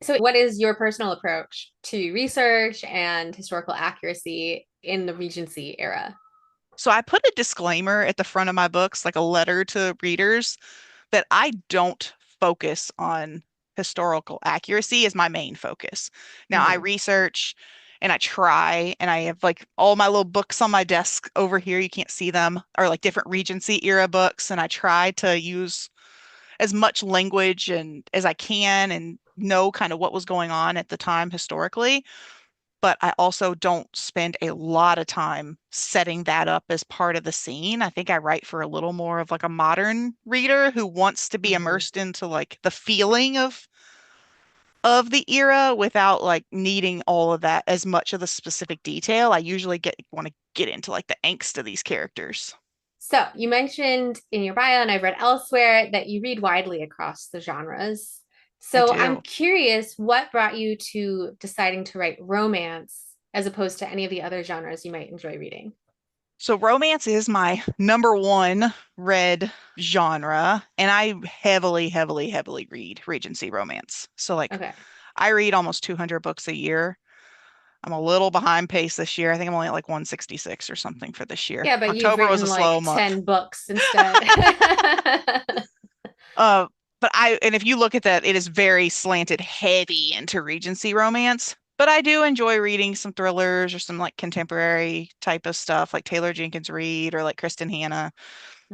So, what is your personal approach to research and historical accuracy in the Regency era? So I put a disclaimer at the front of my books, like a letter to readers, that I don't focus on historical accuracy as my main focus. Now I Hmm. research and I try, and I have like all my little books on my desk over here. You can't see them, are like different Regency era books, and I try to use as much language and as I can and know kind of what was going on at the time historically, but I also don't spend a lot of time setting that up as part of the scene. I think I write for a little more of like a modern reader who wants to be Hmm. immersed into like the feeling of the era without like needing all of that as much of the specific detail. I usually get want to get into like the angst of these characters. So, you mentioned in your bio, and I've read elsewhere, that you read widely across the genres. I So, I'm do. curious, what brought you to deciding to write romance as opposed to any of the other genres you might enjoy reading? So romance is my number one read genre, and I heavily, heavily, heavily read Regency romance. So like Okay. I read almost 200 books a year. I'm a little behind pace this year. I think I'm only at like 166 or something for this year. Yeah, but you've October was a written slow like month. 10 books instead. Uh, but and if you look at that, it is very slanted heavy into Regency romance. But I do enjoy reading some thrillers or some like contemporary type of stuff, like Taylor Jenkins Reid or like Kristen Hanna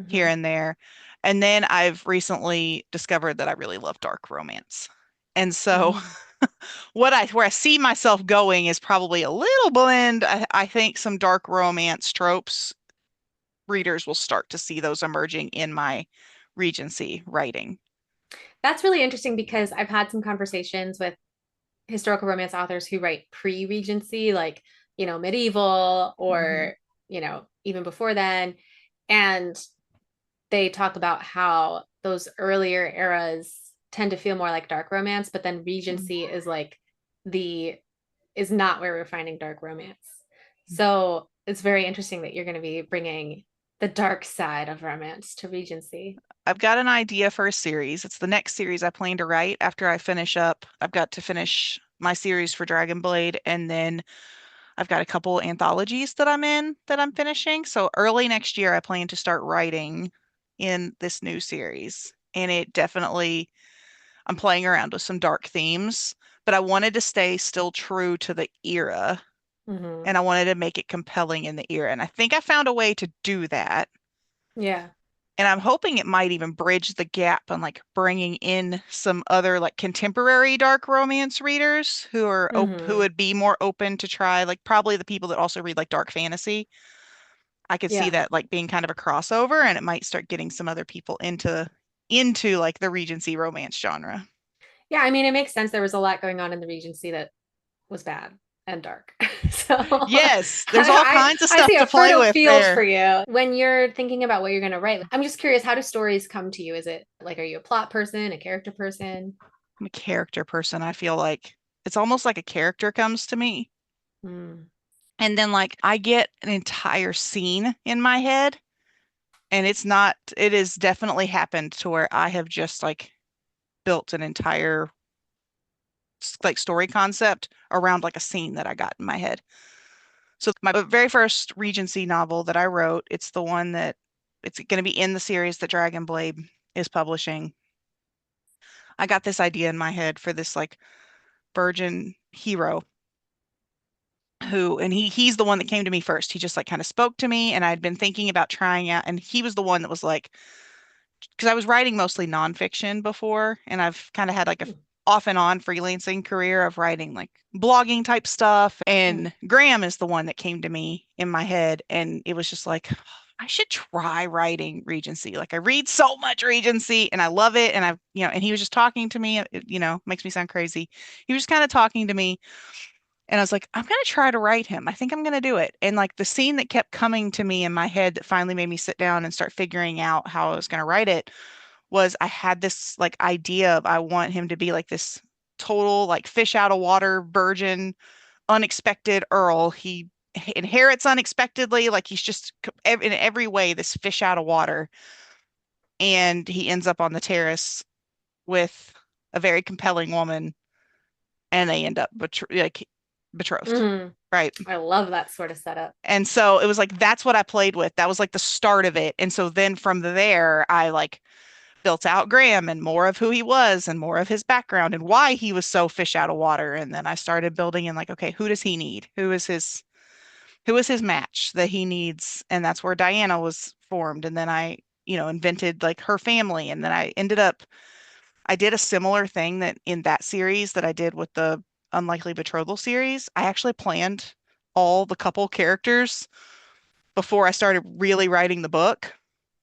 here Hmm. and there. And then I've recently discovered that I really love dark romance. And so Hmm. where I see myself going is probably a little blend. I think some dark romance tropes, readers will start to see those emerging in my Regency writing. That's really interesting because I've had some conversations with historical romance authors who write pre-Regency, like, medieval Hmm. or, even before then. And they talk about how those earlier eras tend to feel more like dark romance, but then Regency is like the is not where we're finding dark romance. So it's very interesting that you're going to be bringing the dark side of romance to Regency. I've got an idea for a series. It's the next series I plan to write after I finish up. I've got to finish my series for Dragon Blade, and then I've got a couple anthologies that I'm in that I'm finishing. So early next year, I plan to start writing in this new series. And it definitely, I'm playing around with some dark themes, but I wanted to stay still true to the era Mm-hmm. and I wanted to make it compelling in the era. And I think I found a way to do that. Yeah. And I'm hoping it might even bridge the gap on like bringing in some other like contemporary dark romance readers who Mm-hmm. would be more open to try like probably the people that also read like dark fantasy. I could see Yeah. that like being kind of a crossover and it might start getting some other people into like the Regency romance genre. Yeah. I mean, it makes sense. There was a lot going on in the Regency that was bad and dark. So Yes, there's all I, kinds of I stuff see a to play fertile with field for there. you when you're thinking about what you're going to write. I'm just curious, how do stories come to you? Is it like, are you a plot person, a character person? I'm a character person. I feel like it's almost like a character comes to me. Mm. And then like I get an entire scene in my head and it has definitely happened to where I have just like built an entire like story concept around like a scene that I got in my head. So my very first Regency novel that I wrote, it's the one that it's going to be in the series that Dragon Blade is publishing. I got this idea in my head for this like virgin hero and he's the one that came to me first. He just like kind of spoke to me and I'd been thinking about trying out and he was the one that was like because I was writing mostly nonfiction before, and I've kind of had like a off and on freelancing career of writing like blogging type stuff. Mm. And Graham is the one that came to me in my head, and it was just like, I should try writing Regency. Like I read so much Regency and I love it. And and he was just talking to me, makes me sound crazy. He was just kind of talking to me and I was like, I'm gonna try to write him. I think I'm gonna do it. And like the scene that kept coming to me in my head that finally made me sit down and start figuring out how I was gonna write it was I had this like idea of I want him to be like this total like fish out of water virgin, unexpected Earl. He inherits unexpectedly, like he's just in every way this fish out of water. And he ends up on the terrace with a very compelling woman and they end up betrothed, Mm. right? I love that sort of setup. And so it was like that's what I played with. That was like the start of it. And so then from there, I like built out Graham and more of who he was and more of his background and why he was so fish out of water. And then I started building in like, okay, who does he need? Who is his match that he needs? And that's where Diana was formed. And then I, invented like her family. And then I did a similar thing that in that series that I did with the Unlikely Betrothal series. I actually planned all the couple characters before I started really writing the book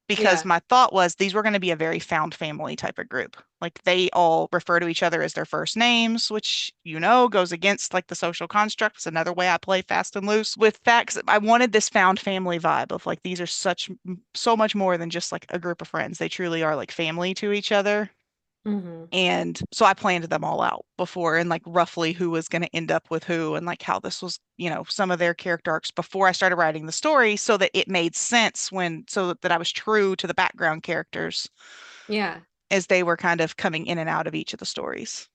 because Yeah. my thought was these were going to be a very found family type of group. Like they all refer to each other as their first names, which goes against like the social construct. It's another way I play fast and loose with facts. I wanted this found family vibe of like these are so much more than just like a group of friends. They truly are like family to each other. Hmm. And so I planned them all out before and like roughly who was going to end up with who and like how this was, some of their character arcs before I started writing the story so that it made sense so that I was true to the background characters Yeah. as they were kind of coming in and out of each of the stories.